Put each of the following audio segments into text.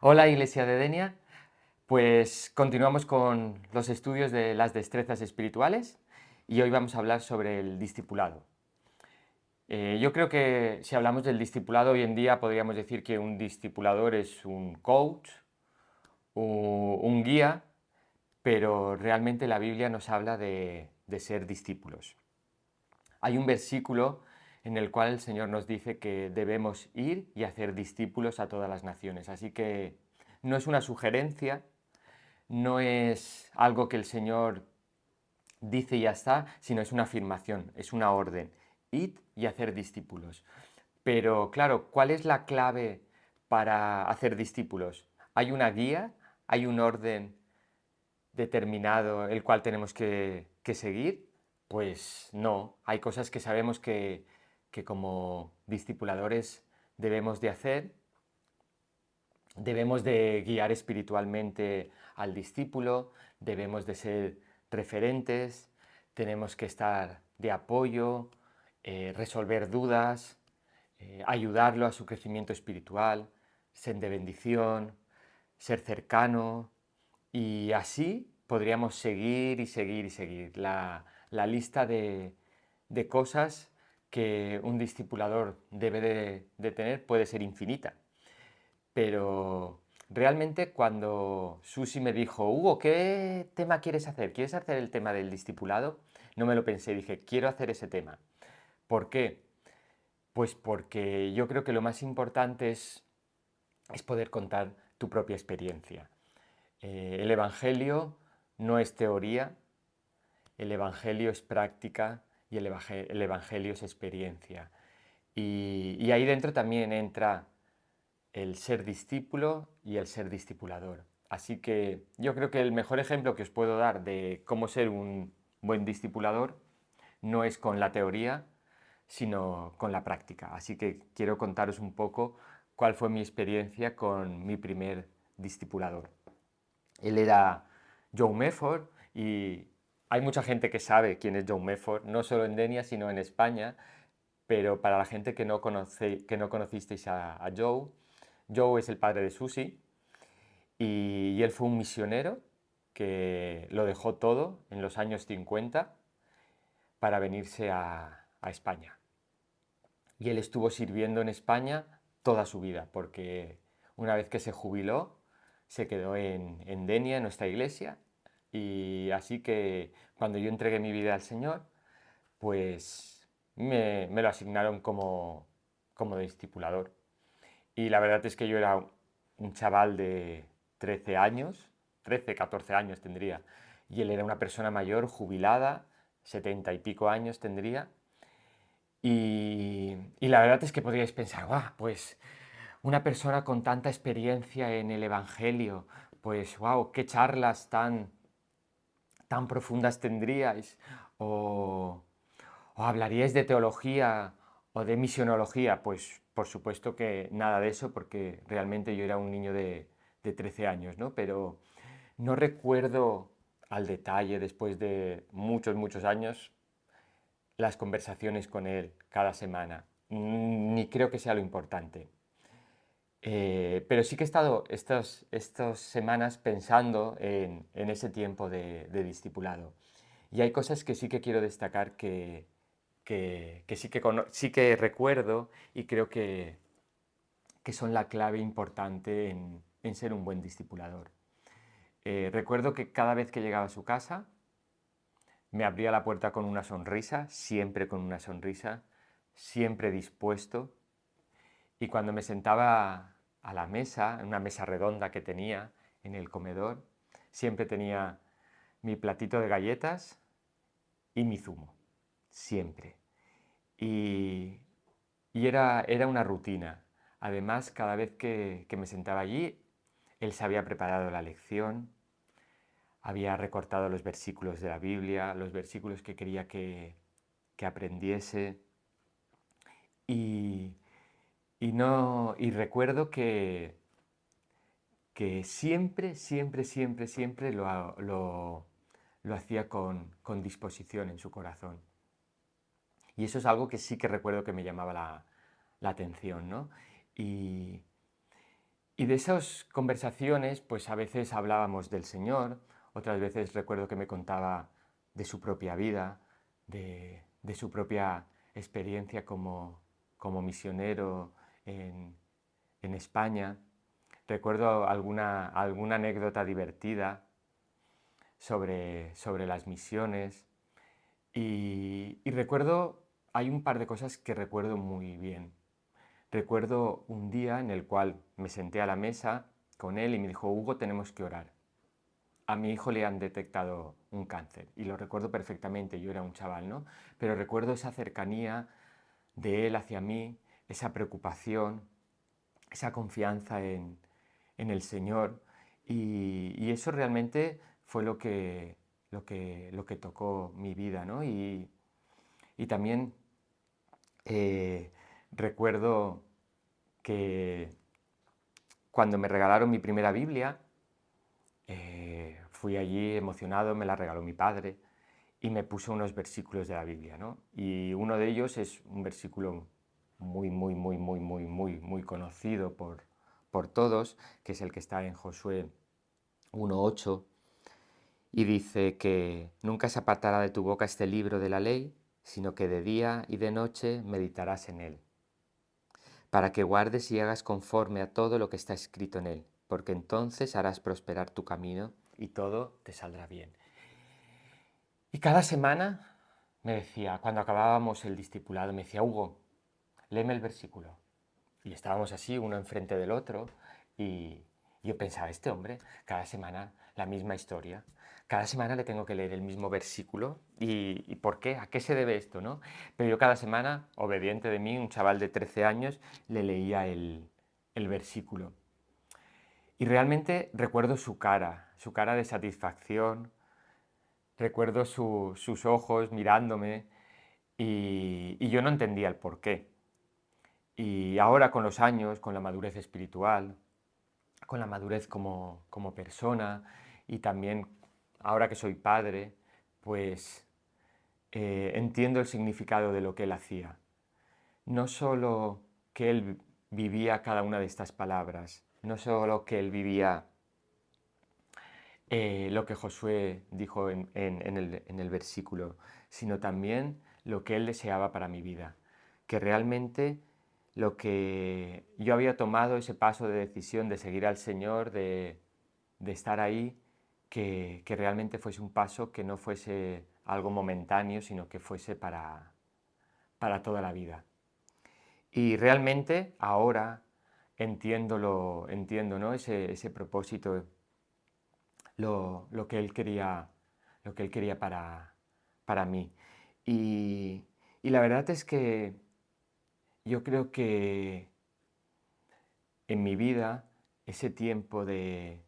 Hola Iglesia de Denia, pues continuamos con los estudios de las destrezas espirituales y hoy vamos a hablar sobre el discipulado. Yo creo que si hablamos del discipulado hoy en día podríamos decir que un discipulador es un coach o un guía, pero realmente la Biblia nos habla de ser discípulos. Hay un versículo en el cual el Señor nos dice que debemos ir y hacer discípulos a todas las naciones, así que no es una sugerencia, no es algo que el Señor dice y ya está, sino es una afirmación, es una orden. Id y hacer discípulos. Pero claro, ¿cuál es la clave para hacer discípulos? ¿Hay una guía? ¿Hay un orden determinado el cual tenemos que seguir? Pues no, hay cosas que sabemos que como discipuladores debemos de hacer. Debemos de guiar espiritualmente al discípulo, debemos de ser referentes, tenemos que estar de apoyo, resolver dudas, ayudarlo a su crecimiento espiritual, ser de bendición, ser cercano y así podríamos seguir y seguir y seguir la lista de cosas que un discipulador debe de tener puede ser infinita. Pero realmente cuando Susi me dijo, Hugo, ¿qué tema quieres hacer? ¿Quieres hacer el tema del discipulado? No me lo pensé, dije, quiero hacer ese tema. ¿Por qué? Pues porque yo creo que lo más importante es poder contar tu propia experiencia. El Evangelio no es teoría, el Evangelio es práctica y el Evangelio es experiencia. Y ahí dentro también entra el ser discípulo y el ser discipulador. Así que yo creo que el mejor ejemplo que os puedo dar de cómo ser un buen discipulador no es con la teoría, sino con la práctica. Así que quiero contaros un poco cuál fue mi experiencia con mi primer discipulador. Él era Joe Mefford y hay mucha gente que sabe quién es Joe Mefford, no solo en Denia, sino en España, pero para la gente que no conocisteis a Joe, Joe es el padre de Susie y él fue un misionero que lo dejó todo en los años 50 para venirse a España. Y él estuvo sirviendo en España toda su vida, porque una vez que se jubiló, se quedó en Denia, en nuestra iglesia, y así que cuando yo entregué mi vida al Señor, pues me lo asignaron como discipulador. Y la verdad es que yo era un chaval de 13 años, 13, 14 años tendría, y él era una persona mayor, jubilada, 70 y pico años tendría. Y la verdad es que podríais pensar, guau, pues una persona con tanta experiencia en el Evangelio, pues wow, qué charlas tan profundas tendríais, o, o hablaríais de teología o de misionología. Pues por supuesto que nada de eso, porque realmente yo era un niño de 13 años, ¿no? Pero no recuerdo al detalle, después de muchos, muchos años, las conversaciones con él cada semana. Ni creo que sea lo importante. Pero sí que he estado estas semanas pensando en ese tiempo de discipulado. Y hay cosas que sí que quiero destacar que sí que recuerdo y creo que son la clave importante en ser un buen discipulador. Recuerdo que cada vez que llegaba a su casa, me abría la puerta con una sonrisa, siempre con una sonrisa, siempre dispuesto. Y cuando me sentaba a la mesa, en una mesa redonda que tenía en el comedor, siempre tenía mi platito de galletas y mi zumo, siempre. Y, era una rutina. Además, cada vez que me sentaba allí, él se había preparado la lección, había recortado los versículos de la Biblia, los versículos que quería que aprendiese. Y, y recuerdo que siempre, siempre, siempre, siempre lo hacía con disposición en su corazón. Y eso es algo que sí que recuerdo que me llamaba la atención, ¿no? Y, Y de esas conversaciones, pues a veces hablábamos del Señor, otras veces recuerdo que me contaba de su propia vida, de su propia experiencia como misionero en, en España. Recuerdo alguna anécdota divertida sobre las misiones y recuerdo, hay un par de cosas que recuerdo muy bien. Recuerdo un día en el cual me senté a la mesa con él y me dijo: Hugo, tenemos que orar. A mi hijo le han detectado un cáncer y lo recuerdo perfectamente, yo era un chaval, ¿no? Pero recuerdo esa cercanía de él hacia mí, esa preocupación, esa confianza en el Señor y eso realmente fue lo que tocó mi vida, ¿no? Y también eh, recuerdo que cuando me regalaron mi primera Biblia, fui allí emocionado, me la regaló mi padre y me puso unos versículos de la Biblia, ¿no? Y uno de ellos es un versículo muy, muy, muy, muy, muy, muy, muy conocido por todos, que es el que está en Josué 1:8, y dice que nunca se apartará de tu boca este libro de la ley, sino que de día y de noche meditarás en él, para que guardes y hagas conforme a todo lo que está escrito en él, porque entonces harás prosperar tu camino y todo te saldrá bien. Y cada semana me decía, cuando acabábamos el discipulado, me decía: Hugo, léeme el versículo. Y estábamos así, uno enfrente del otro, y yo pensaba: este hombre, cada semana la misma historia, cada semana le tengo que leer el mismo versículo, ¿y por qué? ¿A qué se debe esto, no? Pero yo cada semana, obediente de mí, un chaval de 13 años, le leía el versículo. Y realmente recuerdo su cara de satisfacción, recuerdo sus ojos mirándome, y yo no entendía el por qué. Y ahora con los años, con la madurez espiritual, con la madurez como persona y también ahora que soy padre, pues entiendo el significado de lo que él hacía. No solo que él vivía cada una de estas palabras, no solo que él vivía lo que Josué dijo en el versículo, sino también lo que él deseaba para mi vida. Que realmente lo que yo había tomado, ese paso de decisión de seguir al Señor, de estar ahí, que realmente fuese un paso que no fuese algo momentáneo, sino que fuese para toda la vida. Y realmente ahora entiendo, ¿no? ese propósito, lo que él quería, para mí. Y, y la verdad es que yo creo que en mi vida ese tiempo de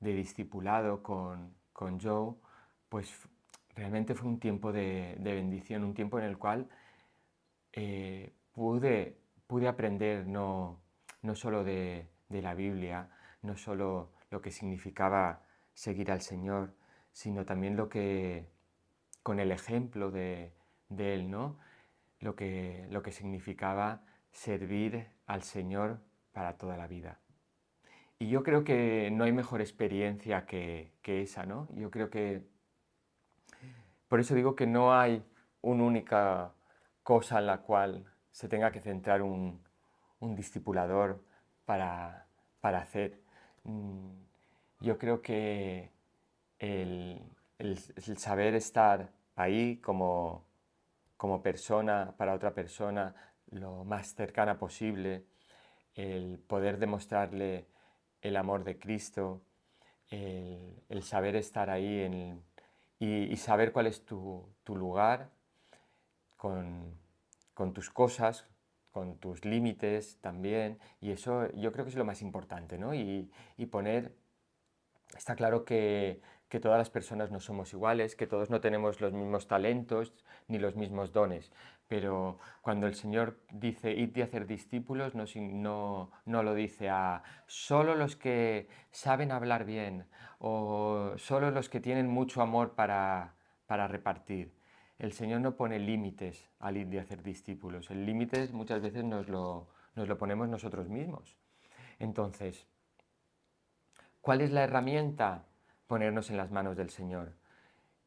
discipulado con Joe, pues realmente fue un tiempo de bendición, un tiempo en el cual pude aprender no solo de la Biblia, no solo lo que significaba seguir al Señor, sino también con el ejemplo de Él, ¿no? Lo que significaba servir al Señor para toda la vida. Y yo creo que no hay mejor experiencia que esa, ¿no? Yo creo que, por eso digo que no hay una única cosa en la cual se tenga que centrar un discipulador para, para hacer. Mm, Yo creo que el, el saber estar ahí como persona para otra persona lo más cercana posible, el poder demostrarle el amor de Cristo, el saber estar ahí y saber cuál es tu lugar con, con tus cosas, con tus límites también, y eso yo creo que es lo más importante, ¿no? Y poner, está claro que todas las personas no somos iguales, que todos no tenemos los mismos talentos ni los mismos dones, pero cuando el Señor dice id y hacer discípulos, no lo dice a solo los que saben hablar bien o solo los que tienen mucho amor para repartir. El Señor no pone límites al ir y hacer discípulos. El límite muchas veces nos lo ponemos nosotros mismos. Entonces, ¿Cuál es la herramienta? Ponernos en las manos del Señor.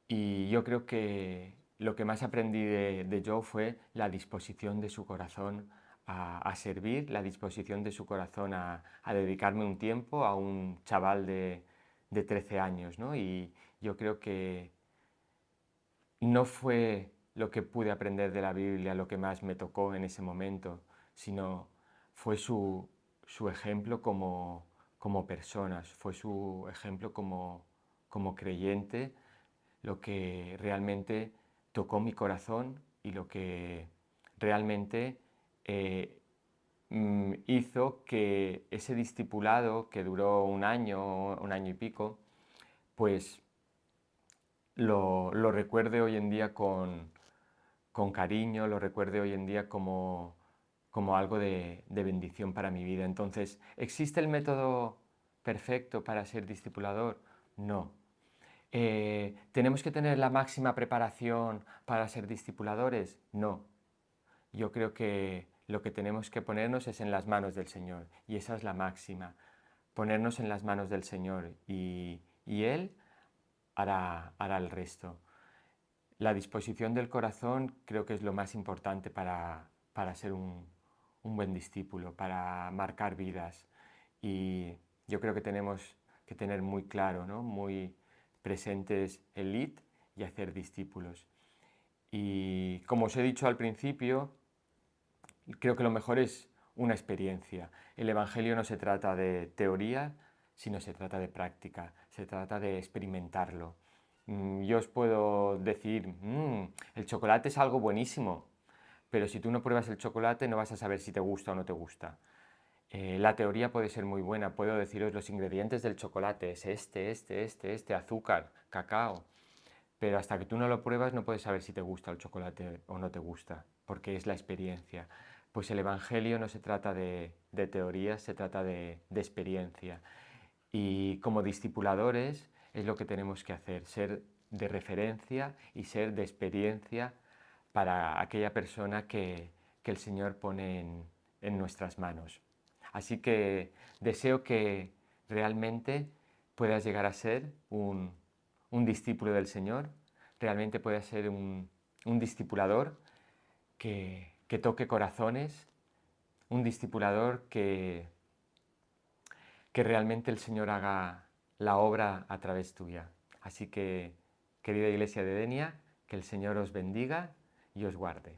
Y yo creo que lo que más aprendí de Joe fue la disposición de su corazón a servir, la disposición de su corazón a dedicarme un tiempo a un chaval de 13 años, ¿no? Y yo creo que no fue lo que pude aprender de la Biblia lo que más me tocó en ese momento, sino fue su ejemplo como personas, fue su ejemplo como creyente, lo que realmente tocó mi corazón y lo que realmente eh, hizo que ese discipulado que duró un año y pico, pues lo recuerde hoy en día con cariño, lo recuerde hoy en día como algo de bendición para mi vida. Entonces, ¿existe el método perfecto para ser discipulador? No. ¿Tenemos que tener la máxima preparación para ser discipuladores? No. Yo creo que lo que tenemos que ponernos es en las manos del Señor, y esa es la máxima, ponernos en las manos del Señor, y Él hará el resto. La disposición del corazón creo que es lo más importante para ser un buen discípulo, para marcar vidas. Y yo creo que tenemos que tener muy claro, ¿no? Muy presentes el id y hacer discípulos. Y como os he dicho al principio, creo que lo mejor es una experiencia. El Evangelio no se trata de teoría, sino se trata de práctica, se trata de experimentarlo. Yo os puedo decir, el chocolate es algo buenísimo, pero si tú no pruebas el chocolate no vas a saber si te gusta o no te gusta. La teoría puede ser muy buena, puedo deciros los ingredientes del chocolate, es este, azúcar, cacao, pero hasta que tú no lo pruebas no puedes saber si te gusta el chocolate o no te gusta, porque es la experiencia. Pues el Evangelio no se trata de teorías, se trata de experiencia. Y como discipuladores es lo que tenemos que hacer, ser de referencia y ser de experiencia para aquella persona que el Señor pone en nuestras manos. Así que deseo que realmente puedas llegar a ser un discípulo del Señor, realmente puedas ser un discipulador que toque corazones, un discipulador que realmente el Señor haga la obra a través tuya. Así que, querida Iglesia de Denia, que el Señor os bendiga y os guarde.